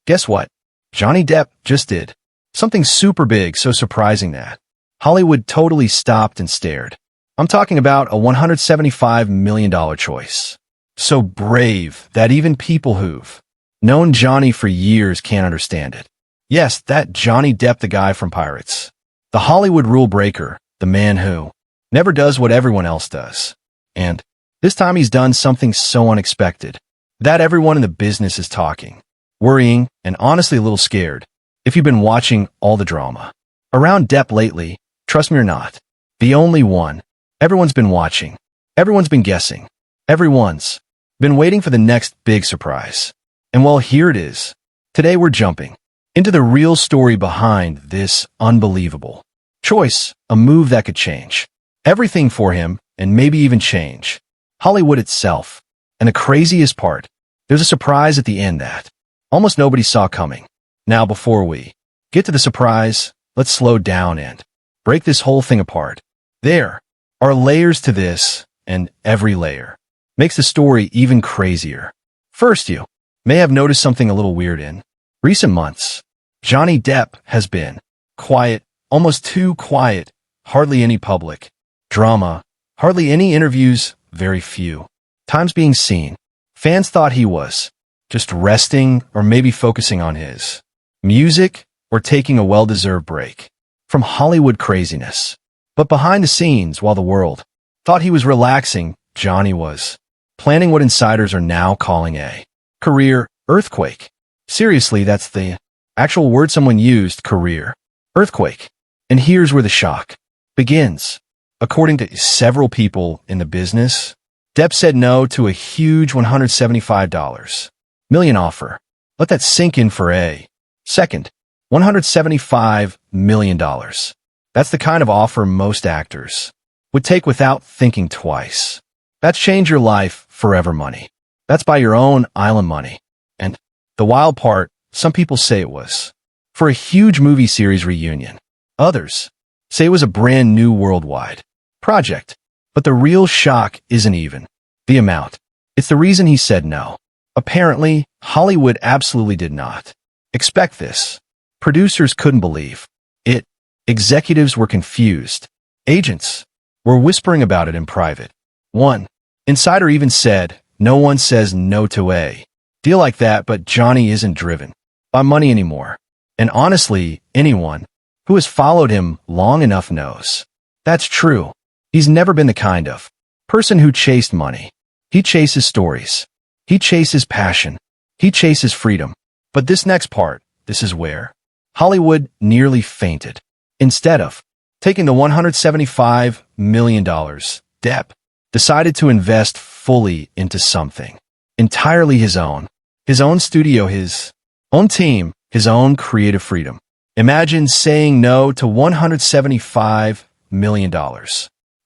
Guess what? Johnny Depp just did. Something super big, so surprising that Hollywood totally stopped and stared. I'm talking about a $175 million choice. So brave that even people who've known Johnny for years can't understand it. Yes, that Johnny Depp, the guy from Pirates. The Hollywood rule breaker, the man who never does what everyone else does. And this time he's done something so unexpected that everyone in the business is talking, worrying, and honestly a little scared. If you've been watching all the drama around Depp lately, trust me or not, the only one. Everyone's been watching. Everyone's been guessing. Everyone's been waiting for the next big surprise. And well, here it is. Today we're jumping into the real story behind this unbelievable choice, a move that could change everything for him and maybe even change Hollywood itself. And the craziest part, there's a surprise at the end that almost nobody saw coming. Now, before we get to the surprise, let's slow down and break this whole thing apart. There are layers to this, and every layer makes the story even crazier. First, you may have noticed something a little weird in recent months. Johnny Depp has been quiet, almost too quiet, hardly any public drama, hardly any interviews, very few times being seen. Fans thought he was just resting or maybe focusing on his music or taking a well-deserved break from Hollywood craziness. But behind the scenes, while the world thought he was relaxing, Johnny was planning what insiders are now calling a career earthquake. Seriously, that's the actual word someone used, career earthquake. And here's where the shock begins. According to several people in the business, Depp said no to a huge $175 million offer. Let that sink in for a second. $175 million. That's the kind of offer most actors would take without thinking twice. That's change your life forever money. That's buy your own island money. And the wild part, some people say it was for a huge movie series reunion. Others say it was a brand new worldwide project. But the real shock isn't even the amount. It's the reason he said no. Apparently, Hollywood absolutely did not expect this. Producers couldn't believe it. Executives were confused. Agents were whispering about it in private. One insider even said, no one says no to a deal like that, but Johnny isn't driven by money anymore. And honestly, anyone who has followed him long enough knows that's true. He's never been the kind of person who chased money. He chases stories. He chases passion. He chases freedom. But this next part, this is where Hollywood nearly fainted. Instead of taking the $175 million, Depp decided to invest fully into something entirely his own studio, his own team, his own creative freedom. Imagine saying no to $175 million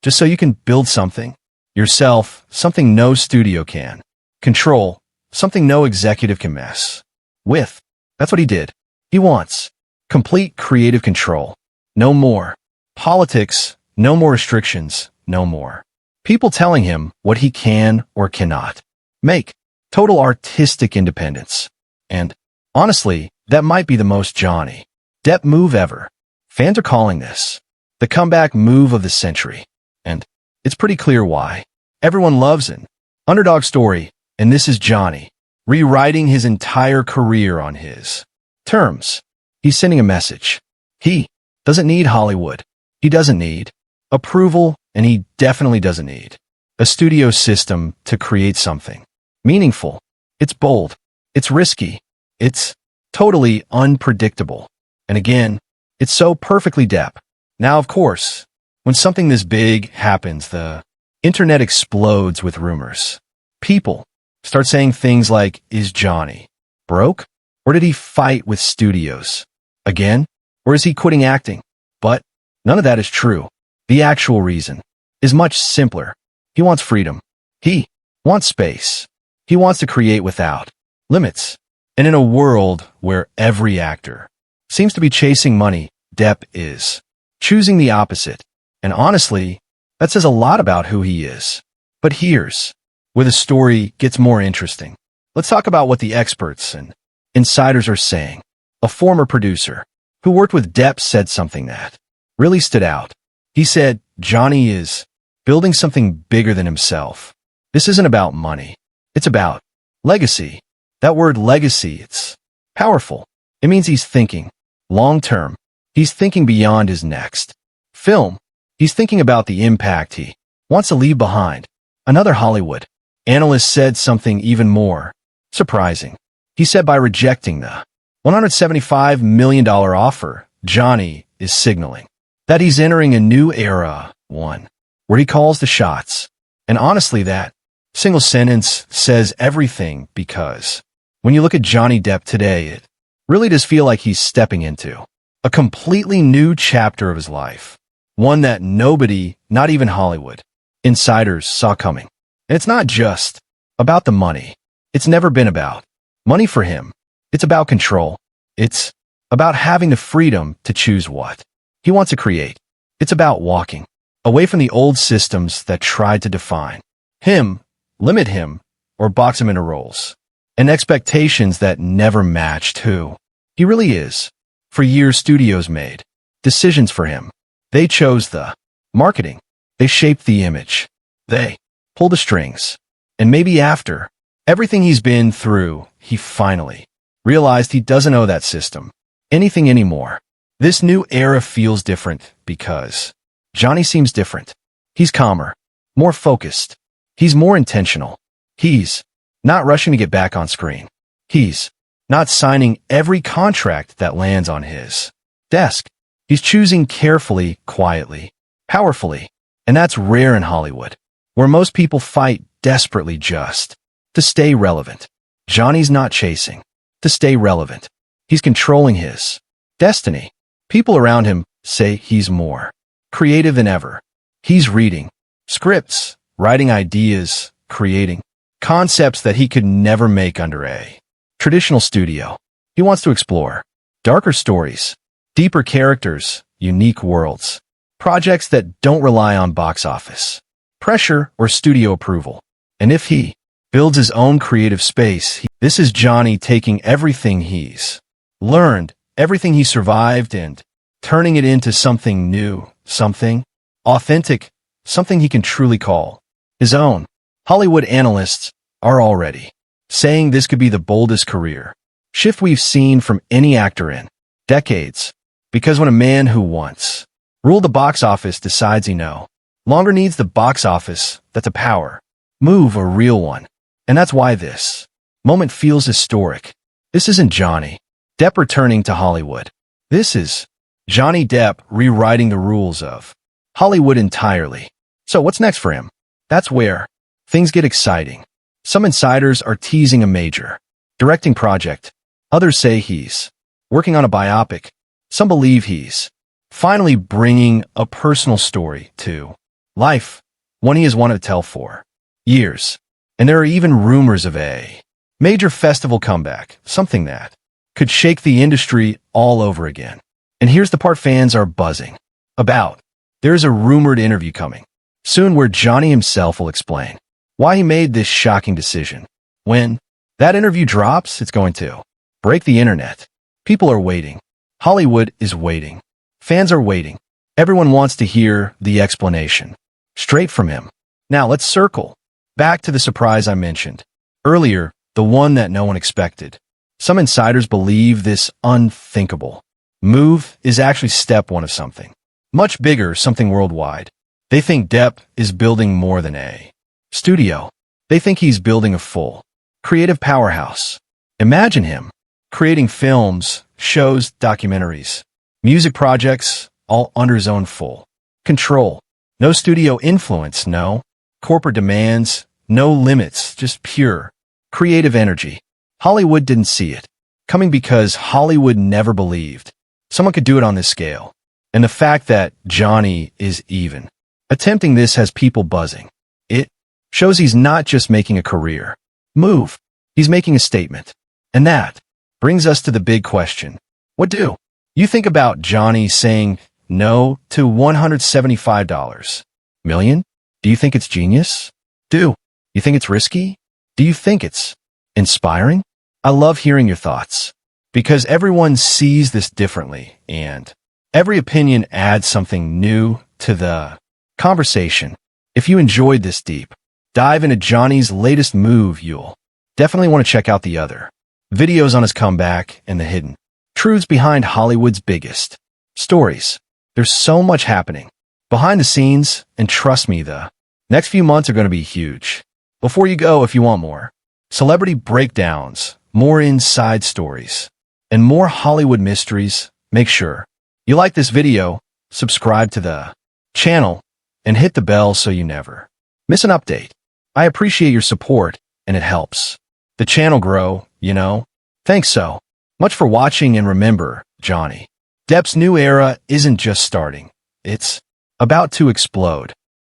just so you can build something yourself, something no studio can control, something no executive can mess with. That's what he did. He wants complete creative control. No more politics, no more restrictions, no more people telling him what he can or cannot make. Total artistic independence. And honestly, that might be the most Johnny Depp move ever. Fans are calling this the comeback move of the century. And it's pretty clear why. Everyone loves an underdog story, and this is Johnny rewriting his entire career on his terms. He's sending a message. He doesn't need Hollywood. He doesn't need approval, and he definitely doesn't need a studio system to create something meaningful. It's bold. It's risky. It's totally unpredictable. And again, it's so perfectly Depp. Now, of course, when something this big happens, the internet explodes with rumors. People start saying things like, is Johnny broke? Or did he fight with studios again? Or is he quitting acting? But none of that is true. The actual reason is much simpler. He wants freedom. He wants space. He wants to create without limits. And in a world where every actor seems to be chasing money, Depp is choosing the opposite. And honestly, that says a lot about who he is. But here's where the story gets more interesting. Let's talk about what the experts and Insiders are saying. A former producer who worked with Depp said something that really stood out. He said, Johnny is building something bigger than himself. This isn't about money. It's about legacy. That word legacy, it's powerful. It means he's thinking long term. He's thinking beyond his next film. He's thinking about the impact he wants to leave behind. Another Hollywood analyst said something even more surprising. He said by rejecting the $175 million offer, Johnny is signaling that he's entering a new era, one where he calls the shots. And honestly, that single sentence says everything, because when you look at Johnny Depp today, it really does feel like he's stepping into a completely new chapter of his life, one that nobody, not even Hollywood insiders, saw coming. And it's not just about the money. It's never been about money for him. It's about control. It's about having the freedom to choose what he wants to create. It's about walking away from the old systems that tried to define him, limit him, or box him into roles and expectations that never matched who he really is. For years, studios made decisions for him. They chose the marketing. They shaped the image. They pulled the strings. And maybe after everything he's been through, he finally realized he doesn't owe that system anything anymore. This new era feels different because Johnny seems different. He's calmer, more focused. He's more intentional. He's not rushing to get back on screen. He's not signing every contract that lands on his desk. He's choosing carefully, quietly, powerfully. And that's rare in Hollywood, where most people fight desperately just to stay relevant. Johnny's not chasing to stay relevant. He's controlling his destiny. People around him say he's more creative than ever. He's reading scripts, writing ideas, creating concepts that he could never make under a traditional studio. He wants to explore darker stories, deeper characters, unique worlds, projects that don't rely on box office pressure or studio approval. And if he builds his own creative space, this is Johnny taking everything he's learned, everything he survived, and turning it into something new, something authentic, something he can truly call his own. Hollywood analysts are already saying this could be the boldest career shift we've seen from any actor in decades. Because when a man who once ruled the box office decides he no longer needs the box office, that's a power move, a real one. And that's why this moment feels historic. This isn't Johnny Depp returning to Hollywood. This is Johnny Depp rewriting the rules of Hollywood entirely. So what's next for him? That's where things get exciting. Some insiders are teasing a major directing project. Others say he's working on a biopic. Some believe he's finally bringing a personal story to life, one he has wanted to tell for years. And there are even rumors of a major festival comeback, something that could shake the industry all over again. And here's the part fans are buzzing about. There's a rumored interview coming soon where Johnny himself will explain why he made this shocking decision. When that interview drops, it's going to break the internet. People are waiting. Hollywood is waiting. Fans are waiting. Everyone wants to hear the explanation straight from him. Now let's circle back to the surprise I mentioned earlier, the one that no one expected. Some insiders believe this unthinkable move is actually step one of something much bigger, something worldwide. They think Depp is building more than a studio. They think he's building a full creative powerhouse. Imagine him creating films, shows, documentaries, music projects, all under his own full control. No studio influence, no corporate demands, no limits, just pure creative energy. Hollywood didn't see it coming because Hollywood never believed someone could do it on this scale. And the fact that Johnny is even attempting this has people buzzing. It shows he's not just making a career move. He's making a statement. And that brings us to the big question. What do you think about Johnny saying no to $175 million? Do you think it's genius? Do you think it's risky? Do you think it's inspiring? I love hearing your thoughts. because everyone sees this differently, and every opinion adds something new to the conversation. If you enjoyed this deep dive into Johnny's latest move, you'll definitely want to check out the other videos on his comeback and the hidden truths behind Hollywood's biggest stories. There's so much happening behind the scenes, and trust me, the next few months are going to be huge. Before you go, if you want more celebrity breakdowns, more inside stories, and more Hollywood mysteries, make sure you like this video, subscribe to the channel, and hit the bell so you never miss an update. I appreciate your support, and it helps the channel grow, you know? Thanks so much for watching, and remember, Johnny Depp's new era isn't just starting. It's about to explode.